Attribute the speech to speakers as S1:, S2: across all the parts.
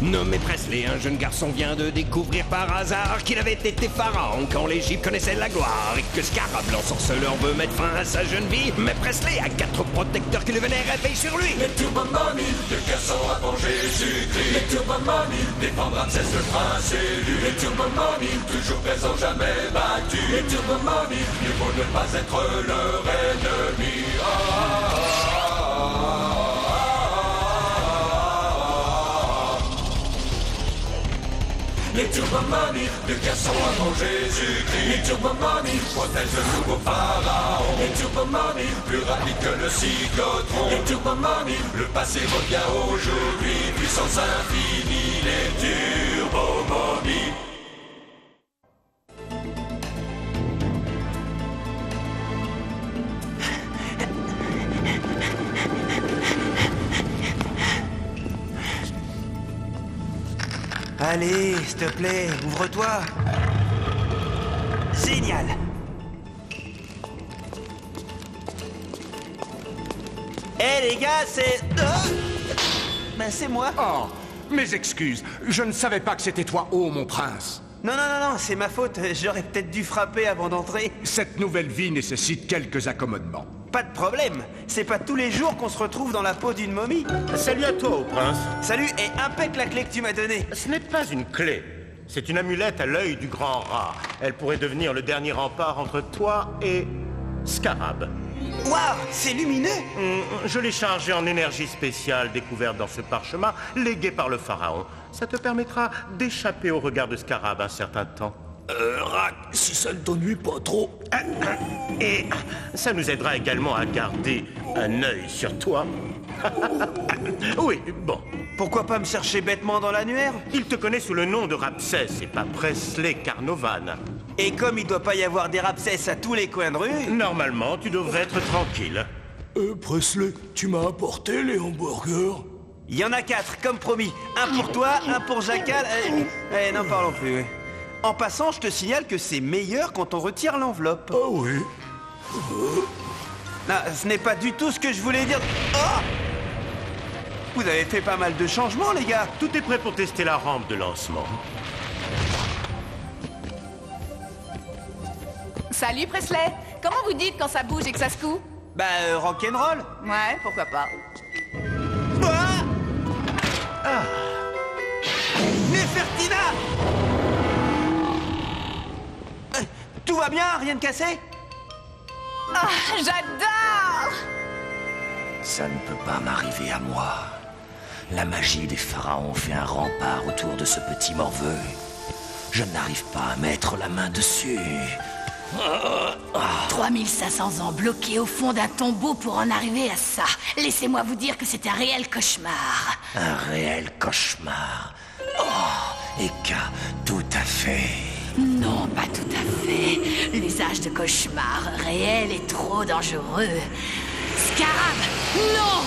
S1: Nommé Presley, un jeune garçon vient de découvrir par hasard qu'il avait été pharaon quand l'Égypte connaissait la gloire et que Scarab, l'ensorceleur, veut mettre fin à sa jeune vie. Mais Presley a 4 protecteurs qui le vénèrent et veillent sur lui.
S2: Les Turbo Mommy, de garçons avant Jésus-Christ. Les Turbo Mommy, défendre Ramsès le prince élu. Les Turbo Mommy, toujours présents, jamais battus. Les Turbo Mommy, mieux vaut ne pas être leur ennemi. Les Turbo Mommy, de garçons avant Jésus-Christ. Les Turbo Mommy, protègent le nouveau pharaon. Les Turbo Mommy, plus rapide que le cyclotron. Les Turbo Mommy, le passé revient aujourd'hui. Puissance infinie, les Turbo Mommy.
S3: Allez, s'il te plaît, ouvre-toi. Génial. Eh les gars, c'est... Ben c'est moi.
S4: Oh, mes excuses. Je ne savais pas que c'était toi, oh mon prince.
S3: Non, c'est ma faute. J'aurais peut-être dû frapper avant d'entrer.
S4: Cette nouvelle vie nécessite quelques accommodements.
S3: Pas de problème. C'est pas tous les jours qu'on se retrouve dans la peau d'une momie.
S5: Salut à toi, ô prince.
S3: Salut, et impec la clé que tu m'as donnée.
S5: Ce n'est pas une clé. C'est une amulette à l'œil du grand rat. Elle pourrait devenir le dernier rempart entre toi et Scarab.
S3: Waouh, c'est lumineux.
S5: Je l'ai chargé en énergie spéciale découverte dans ce parchemin, légué par le pharaon. Ça te permettra d'échapper au regard de Scarab un certain temps.
S2: Rack, si ça ne t'ennuie pas trop.
S5: Et ça nous aidera également à garder un œil sur toi. Oui, bon.
S3: Pourquoi pas me chercher bêtement dans l'annuaire?
S5: Il te connaît sous le nom de Ramsès et pas Presley Carnovan.
S3: Et comme il doit pas y avoir des Ramsès à tous les coins de rue...
S5: Normalement, tu devrais être tranquille.
S2: Presley, tu m'as apporté les hamburgers?
S3: Il y en a 4, comme promis. Un pour toi, un pour Jacal... n'en parlons plus, oui. En passant, je te signale que c'est meilleur quand on retire l'enveloppe.
S2: Ah oui.
S3: Non, ce n'est pas du tout ce que je voulais dire. Oh! Vous avez fait pas mal de changements, les gars.
S5: Tout est prêt pour tester la rampe de lancement.
S6: Salut Presley. Comment vous dites quand ça bouge et que ça secoue?
S3: Bah, rock'n'roll.
S6: Ouais, pourquoi pas.
S3: Ah! Nefertina! Tout va bien? Rien de cassé?
S6: Ah, j'adore!
S7: Ça ne peut pas m'arriver à moi. La magie des pharaons fait un rempart autour de ce petit morveux. Je n'arrive pas à mettre la main dessus.
S8: 3500 ans bloqués au fond d'un tombeau pour en arriver à ça. Laissez-moi vous dire que c'est un réel cauchemar.
S7: Un réel cauchemar. Oh, Eka, tout à fait.
S8: Non, pas tout à fait. L'usage de cauchemar réel est trop dangereux. Scarab, non!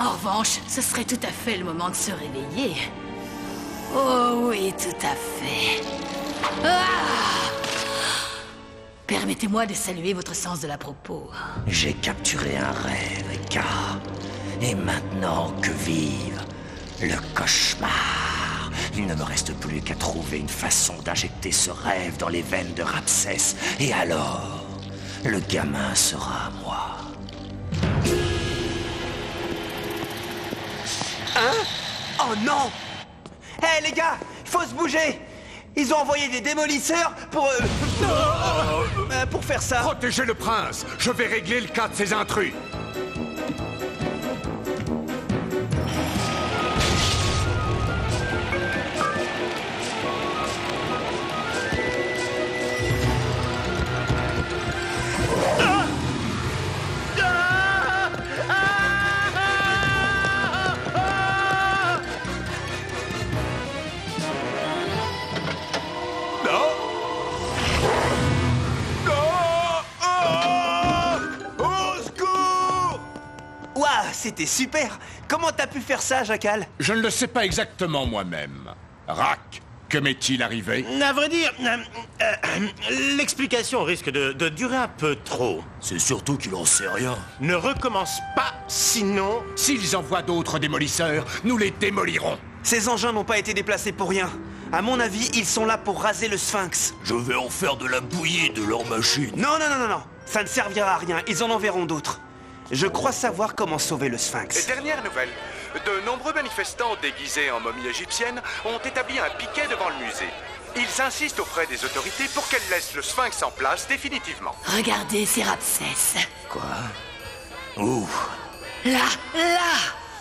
S8: En revanche, ce serait tout à fait le moment de se réveiller. Oh oui, tout à fait. Ah! Permettez-moi de saluer votre sens de la propos.
S7: J'ai capturé un rêve, Eka. Et maintenant, que vive le cauchemar. Il ne me reste plus qu'à trouver une façon d'injecter ce rêve dans les veines de Ramsès. Et alors, le gamin sera à moi.
S3: Hein? Oh non! Hé les gars, faut se bouger! Ils ont envoyé des démolisseurs pour faire ça.
S4: Protégez le prince. Je vais régler le cas de ces intrus.
S3: C'était super. Comment t'as pu faire ça, Jacal?
S4: Je ne le sais pas exactement moi-même. Rack, que m'est-il arrivé?
S5: À vrai dire, l'explication risque de durer un peu trop.
S2: C'est surtout qu'il en sait rien.
S5: Ne recommence pas, sinon...
S4: S'ils envoient d'autres démolisseurs, nous les démolirons.
S3: Ces engins n'ont pas été déplacés pour rien. À mon avis, ils sont là pour raser le Sphinx.
S7: Je vais en faire de la bouillie de leur machine.
S3: Non, non, non, non, non. Ça ne servira à rien. Ils en enverront d'autres. Je crois savoir comment sauver le Sphinx.
S9: Dernière nouvelle. De nombreux manifestants déguisés en momies égyptiennes ont établi un piquet devant le musée. Ils insistent auprès des autorités pour qu'elles laissent le Sphinx en place définitivement.
S8: Regardez, c'est Ramsès.
S7: Quoi? Où?
S8: Là.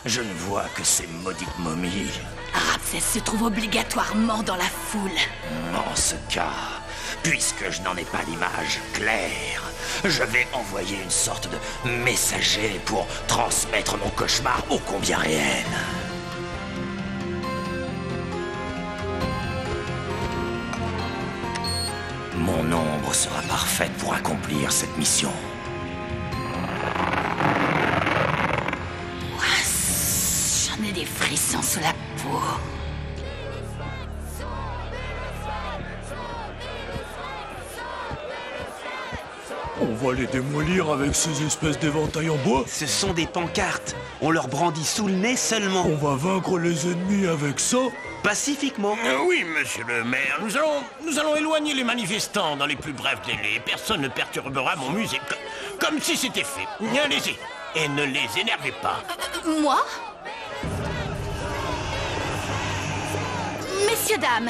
S7: Je ne vois que ces maudites momies.
S8: Ramsès se trouve obligatoirement dans la foule.
S7: En ce cas, puisque je n'en ai pas l'image claire, je vais envoyer une sorte de messager pour transmettre mon cauchemar ô combien réel. Mon ombre sera parfaite pour accomplir cette mission.
S8: J'en ai des frissons sous la peau.
S10: On va les démolir avec ces espèces d'éventails en bois.
S3: Ce sont des pancartes. On leur brandit sous le nez seulement.
S10: On va vaincre les ennemis avec ça.
S3: Pacifiquement.
S5: Oui, monsieur le maire, nous allons éloigner les manifestants dans les plus brefs délais. Personne ne perturbera mon musée, comme si c'était fait. Allez-y, et ne les énervez pas.
S8: Moi? Messieurs, dames,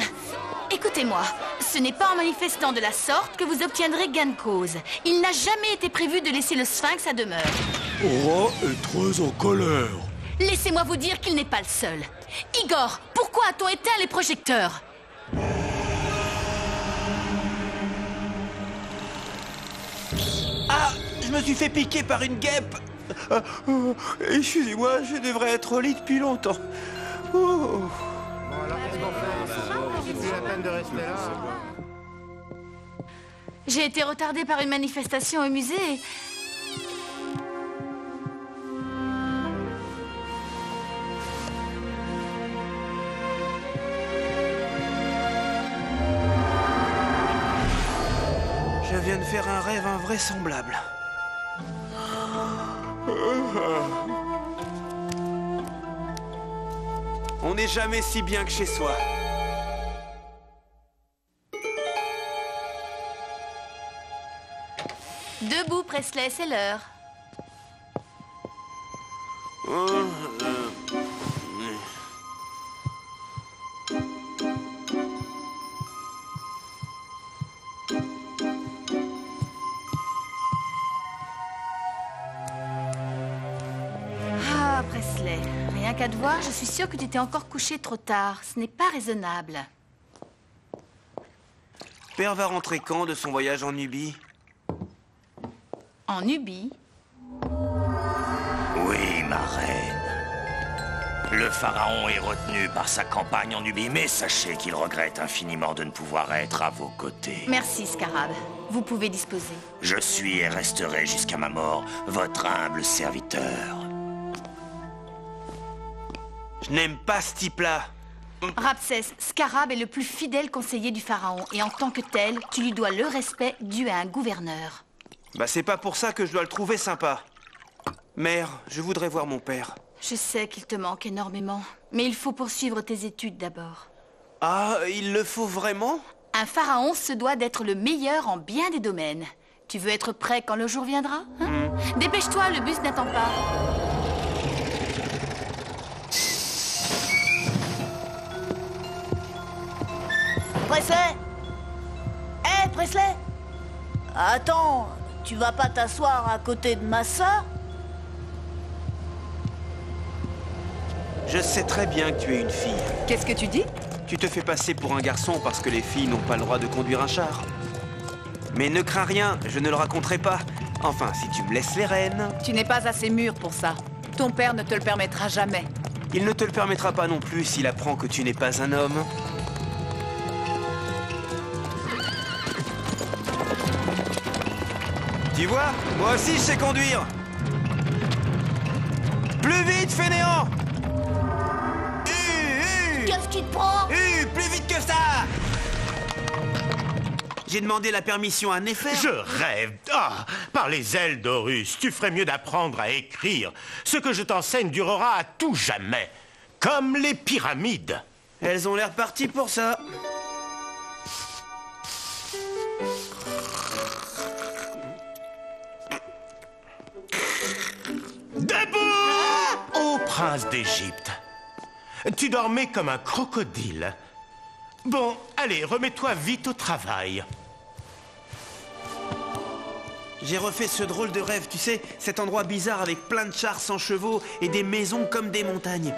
S8: écoutez-moi. Ce n'est pas en manifestant de la sorte que vous obtiendrez gain de cause. Il n'a jamais été prévu de laisser le Sphinx à demeure.
S10: Aura est très en colère.
S8: Laissez-moi vous dire qu'il n'est pas le seul. Igor, pourquoi a-t-on éteint les projecteurs?
S3: Ah, je me suis fait piquer par une guêpe. Excusez-moi, je devrais être au lit depuis longtemps. Oh.
S5: Bon, alors qu'est-ce qu'on fait? C'est plus la peine de rester là.
S8: J'ai été retardée par une manifestation au musée.
S3: Je viens de faire un rêve invraisemblable. On n'est jamais si bien que chez soi.
S8: Debout, Presley, c'est l'heure. Ah, Presley, rien qu'à te voir, je suis sûre que tu t'es encore couché trop tard. Ce n'est pas raisonnable.
S3: Père va rentrer quand de son voyage en Nubie?
S8: En Nubie?
S7: Oui, ma reine. Le pharaon est retenu par sa campagne en Nubie, mais sachez qu'il regrette infiniment de ne pouvoir être à vos côtés.
S8: Merci, Scarab. Vous pouvez disposer.
S7: Je suis et resterai jusqu'à ma mort votre humble serviteur.
S3: Je n'aime pas ce type-là.
S8: Ramsès, Scarab est le plus fidèle conseiller du pharaon, et en tant que tel, tu lui dois le respect dû à un gouverneur.
S3: Bah c'est pas pour ça que je dois le trouver sympa. Mère, je voudrais voir mon père.
S8: Je sais qu'il te manque énormément, mais il faut poursuivre tes études d'abord.
S3: Ah, il le faut vraiment?
S8: Un pharaon se doit d'être le meilleur en bien des domaines. Tu veux être prêt quand le jour viendra, hein? Dépêche-toi, le bus n'attend pas.
S11: Presley! Hé, Presley! Attends, tu vas pas t'asseoir à côté de ma sœur?
S3: Je sais très bien que tu es une fille.
S6: Qu'est-ce que tu dis?
S3: Tu te fais passer pour un garçon parce que les filles n'ont pas le droit de conduire un char. Mais ne crains rien, je ne le raconterai pas. Enfin, si tu me laisses les rênes.
S6: Tu n'es pas assez mûr pour ça. Ton père ne te le permettra jamais.
S3: Il ne te le permettra pas non plus s'il apprend que tu n'es pas un homme. Tu vois, moi aussi je sais conduire. Plus vite, fainéant!
S11: Qu'est-ce qui te prend?
S3: Plus vite que ça! J'ai demandé la permission à Néfer.
S5: Je rêve. Ah, par les ailes d'Horus, tu ferais mieux d'apprendre à écrire. Ce que je t'enseigne durera à tout jamais. Comme les pyramides.
S3: Elles ont l'air parties pour ça.
S5: Debout! Ô prince d'Égypte, tu dormais comme un crocodile. Bon, allez, remets-toi vite au travail.
S3: J'ai refait ce drôle de rêve, tu sais, cet endroit bizarre avec plein de chars sans chevaux et des maisons comme des montagnes.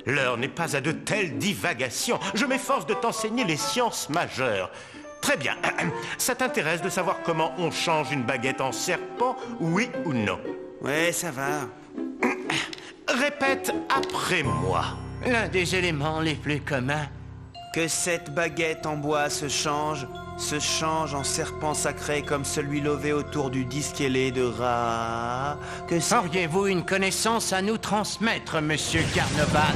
S5: L'heure n'est pas à de telles divagations. Je m'efforce de t'enseigner les sciences majeures. Très bien. Ça t'intéresse de savoir comment on change une baguette en serpent, oui ou non?
S3: Ouais, ça va.
S5: Répète après moi. L'un des éléments les plus communs.
S3: Que cette baguette en bois se change en serpent sacré comme celui lové autour du disque ailé de Ra. Que
S5: auriez-vous une connaissance à nous transmettre, monsieur Carnovan?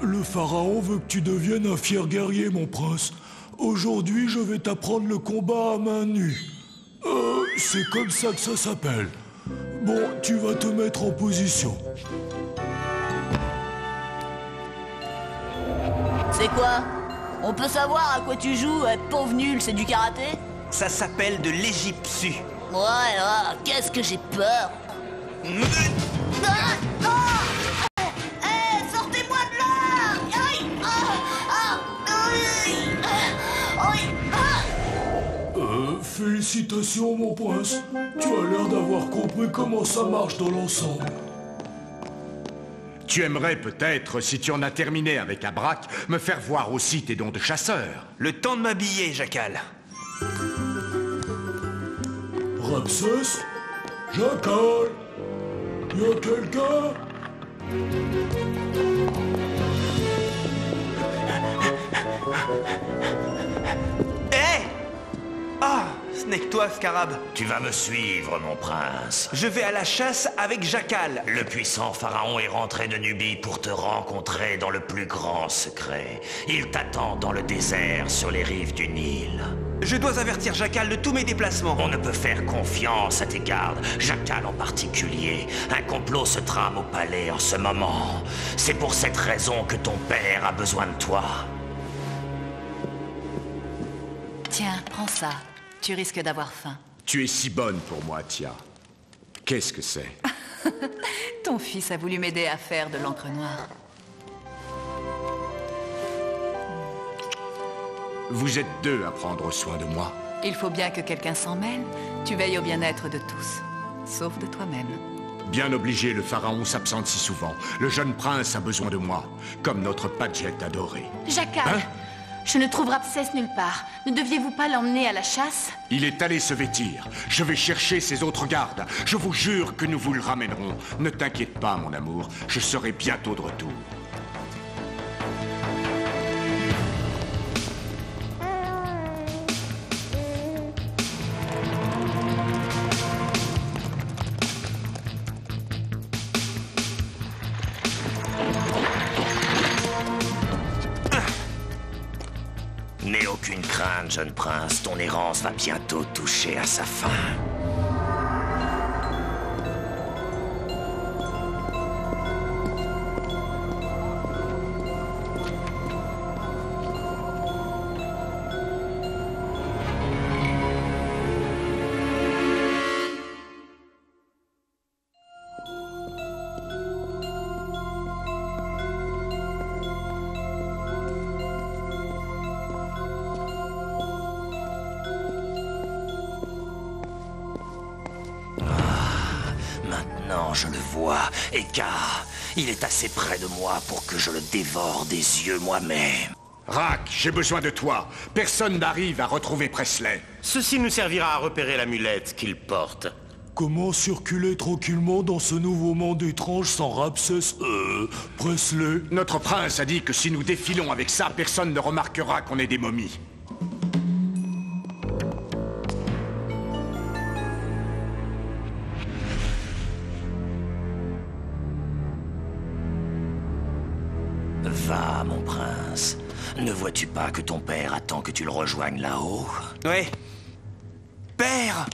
S10: Le pharaon veut que tu deviennes un fier guerrier, mon prince. Aujourd'hui, je vais t'apprendre le combat à main nue. C'est comme ça que ça s'appelle. Bon, tu vas te mettre en position.
S11: C'est quoi? On peut savoir à quoi tu joues, pauvre nul, c'est du karaté?
S3: Ça s'appelle de l'égyptien.
S11: Ouais, qu'est-ce que j'ai peur. Sortez-moi de là!
S10: Félicitations, mon prince. Tu as l'air d'avoir compris comment ça marche dans l'ensemble.
S4: Tu aimerais peut-être, si tu en as terminé avec Abrak, me faire voir aussi tes dons de chasseur.
S3: Le temps de m'habiller, Jackal.
S10: Ramsès? Jackal? Y'a quelqu'un?
S3: Hé! Ah! Snake-toi, Scarab.
S7: Tu vas me suivre, mon prince.
S3: Je vais à la chasse avec Jackal.
S7: Le puissant pharaon est rentré de Nubie pour te rencontrer dans le plus grand secret. Il t'attend dans le désert, sur les rives du Nil.
S3: Je dois avertir Jackal de tous mes déplacements.
S7: On ne peut faire confiance à tes gardes, Jackal en particulier. Un complot se trame au palais en ce moment. C'est pour cette raison que ton père a besoin de toi.
S8: Tiens, prends ça. Tu risques d'avoir faim.
S4: Tu es si bonne pour moi, Tia. Qu'est-ce que c'est?
S8: Ton fils a voulu m'aider à faire de l'encre noire.
S4: Vous êtes deux à prendre soin de moi.
S8: Il faut bien que quelqu'un s'en mêle. Tu veilles au bien-être de tous, sauf de toi-même.
S4: Bien obligé, le pharaon s'absente si souvent. Le jeune prince a besoin de moi, comme notre Padgett adoré.
S8: Jackal,
S4: Hein?
S8: je ne trouve Ramsès nulle part. Ne deviez-vous pas l'emmener à la chasse?
S4: Il est allé se vêtir. Je vais chercher ses autres gardes. Je vous jure que nous vous le ramènerons. Ne t'inquiète pas, mon amour. Je serai bientôt de retour.
S7: N'aie aucune crainte, jeune prince. Ton errance va bientôt toucher à sa fin. Maintenant, je le vois. Eka, il est assez près de moi pour que je le dévore des yeux moi-même.
S4: Rak, j'ai besoin de toi. Personne n'arrive à retrouver Presley.
S5: Ceci nous servira à repérer l'amulette qu'il porte.
S10: Comment circuler tranquillement dans ce nouveau monde étrange sans Ramsès, Presley?
S4: Notre prince a dit que si nous défilons avec ça, personne ne remarquera qu'on est des momies.
S7: Va, mon prince. Ne vois-tu pas que ton père attend que tu le rejoignes là-haut?
S3: Ouais. Père!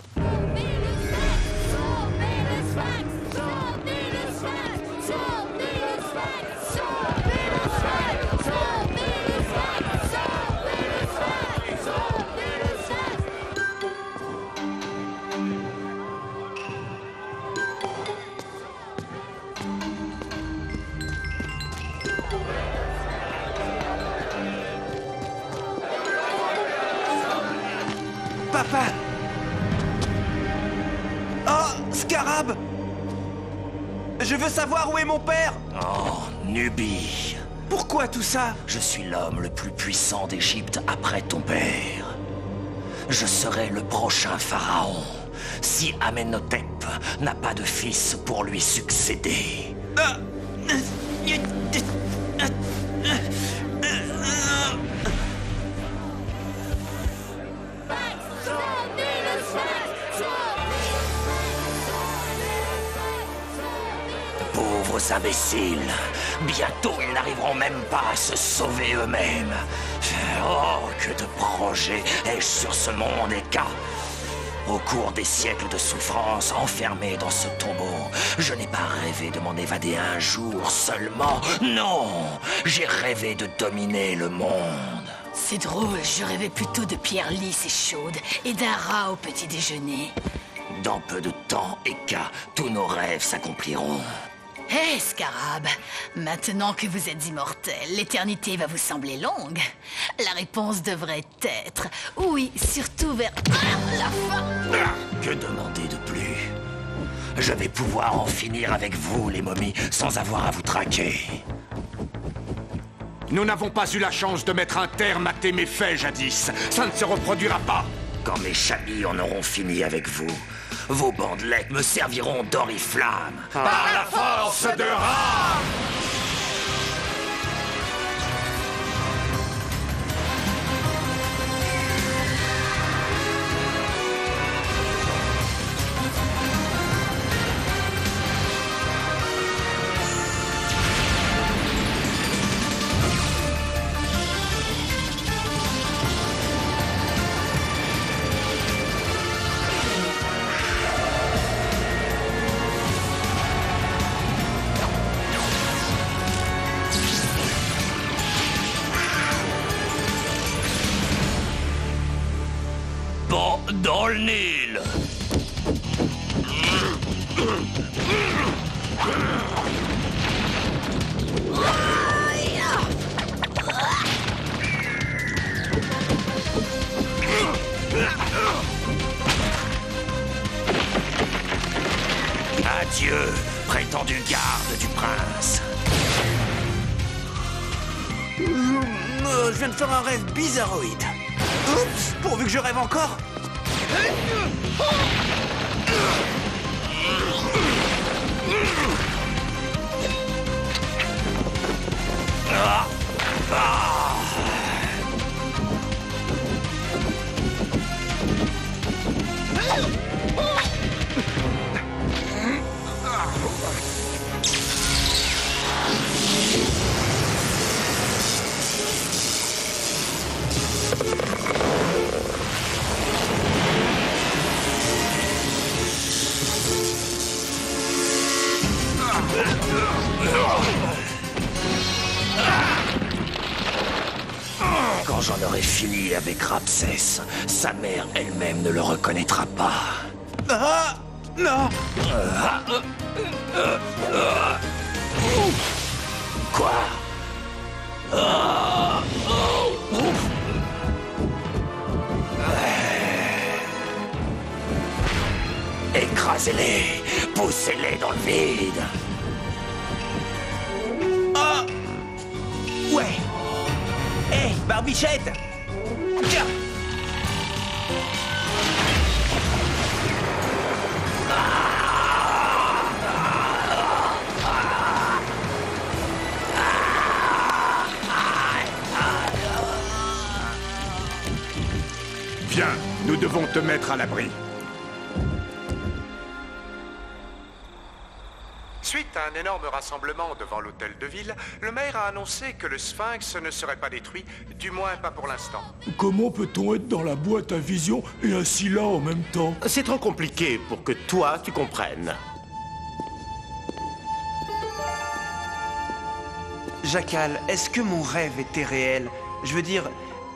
S3: Papa! Oh, Scarab! Je veux savoir où est mon père!
S7: Oh, Nubie.
S3: Pourquoi tout ça?
S7: Je suis l'homme le plus puissant d'Égypte après ton père. Je serai le prochain pharaon, si Amenhotep n'a pas de fils pour lui succéder. Pauvres imbéciles, bientôt ils n'arriveront même pas à se sauver eux-mêmes. Oh, que de projets ai-je sur ce monde, Eka. Au cours des siècles de souffrance enfermé dans ce tombeau, je n'ai pas rêvé de m'en évader un jour seulement. Non, j'ai rêvé de dominer le monde.
S8: C'est drôle, je rêvais plutôt de pierres lisses et chaudes et d'un rat au petit déjeuner.
S7: Dans peu de temps, Eka, tous nos rêves s'accompliront.
S8: Hé, Scarab, maintenant que vous êtes immortel, l'éternité va vous sembler longue. La réponse devrait être oui, surtout vers la fin.
S7: Que demander de plus? Je vais pouvoir en finir avec vous, les momies, sans avoir à vous traquer.
S4: Nous n'avons pas eu la chance de mettre un terme à tes méfaits jadis. Ça ne se reproduira pas.
S7: Quand mes chamis en auront fini avec vous, vos bandelettes me serviront d'oriflamme.
S4: Par la force de Ra!
S7: Dans le Nil. Adieu, prétendu garde du prince.
S3: Je viens de faire un rêve bizarroïde. Oups, pourvu que je rêve encore.
S7: Quand j'en aurai fini avec Ramsès, sa mère elle-même ne le reconnaîtra pas.
S3: Ah! Non!
S7: Quoi? Écrasez-les! Poussez-les dans le vide!
S3: Ah! Ouais! Hé, Barbichette! Tiens!
S4: Viens, nous devons te mettre à l'abri.
S9: Suite à un énorme rassemblement devant l'hôtel de ville, le maire a annoncé que le Sphinx ne serait pas détruit, du moins pas pour l'instant.
S10: Comment peut-on être dans la boîte à vision et assis là en même temps?
S5: C'est trop compliqué pour que toi, tu comprennes.
S3: Jackal, est-ce que mon rêve était réel? Je veux dire,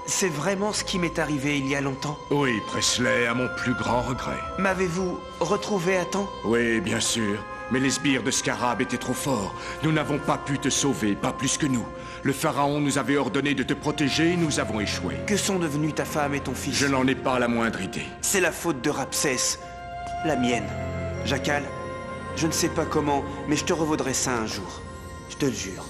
S3: c'est vraiment ce qui m'est arrivé il y a longtemps?
S10: Oui, Presley, à mon plus grand regret.
S3: M'avez-vous retrouvé à temps?
S10: Oui, bien sûr.
S4: Mais les sbires de Scarab étaient trop forts. Nous n'avons pas pu te sauver, pas plus que nous. Le pharaon nous avait ordonné de te protéger et nous avons échoué.
S3: Que sont devenus ta femme et ton fils?
S4: Je n'en ai pas la moindre idée.
S3: C'est la faute de Rapsès. La mienne. Jackal, je ne sais pas comment, mais je te revaudrai ça un jour. Je te le jure.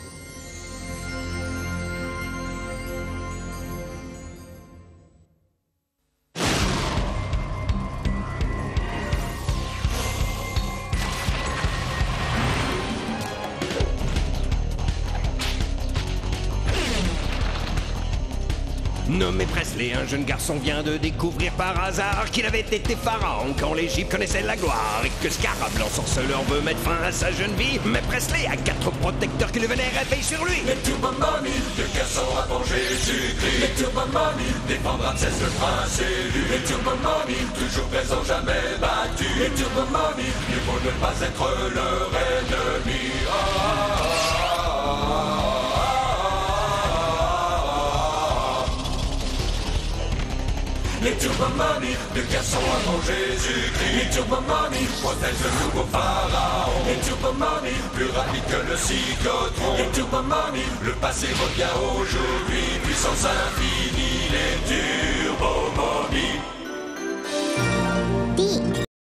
S1: Nommé Presley, un jeune garçon vient de découvrir par hasard qu'il avait été pharaon quand l'Égypte connaissait la gloire et que Scarab, l'ensorceleur, veut mettre fin à sa jeune vie. Mais Presley a 4 protecteurs qui le vénèrent et payent sur lui.
S2: Les Turbo Money, le garçon a mangé Jésus-Christ. Les Turbo Money, défendre Ramsès le prince élu. Les Turbo Money, toujours présent, jamais battu. Les Turbo Money, mieux vaut ne pas être leur ennemi. Les Turbo Money, le garçon avant Jésus-Christ. Les Turbo Money, protègent le nouveau pharaon. Les Turbo Money, plus rapide que le cyclotron. Les Turbo Money, le passé revient aujourd'hui. Puissance infinie, les Turbo Money.